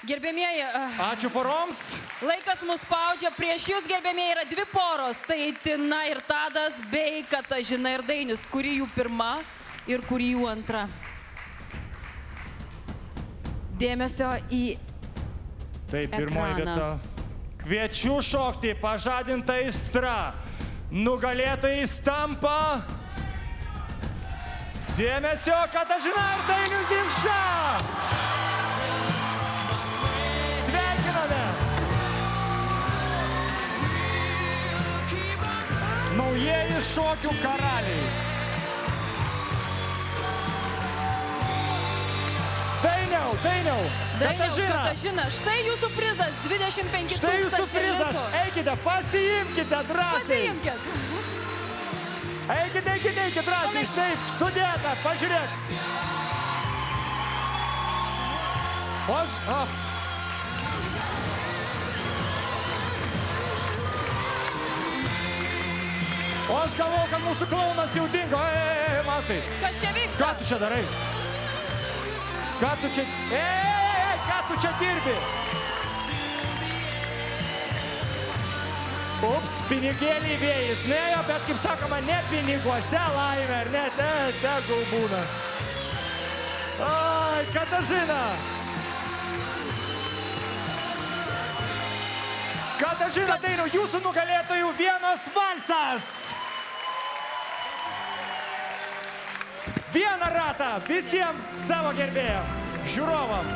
Gerbėmieji, Ačiū poroms. laikas mus spaudžia. Prieš jūs, gerbėmieji, yra dvi poros. Tai Tina ir Tadas bei Katažina ir Dainius. Kuri jų pirma ir kuri jų antra. Dėmesio į Tai pirmoji ekraną. vieta. Kviečiu šokti pažadinta aistra. Nugalėtojais tampa... Dėmesio, Katažina ir Dainius Dimša. Sveikiname. Naujieji šokių karaliai. Dainiau, Katažina, štai jūsų prizas, 25 Štai jūsų 000 prizas. litų. Eikite, pasiimkite drąsiai. Pasiimkit. Eikite drąsiai. Štai sudėta, pažiūrėk. O aš galvau, kad mūsų klaunas jau dingo. Matai. Kas čia vyksta? Ką tu čia darai? Ką tu čia... Ką tu čia dirbi? Ups, pinigėlį vėjais nejo, bet kaip sakoma, ne piniguose laimė, ar ne, tegul būna. Ai, Katažina! Katažina, Dainiau, jūsų nugalėtojų vienos valsas! Vieną ratą visiems savo gerbėjams, žiūrovam.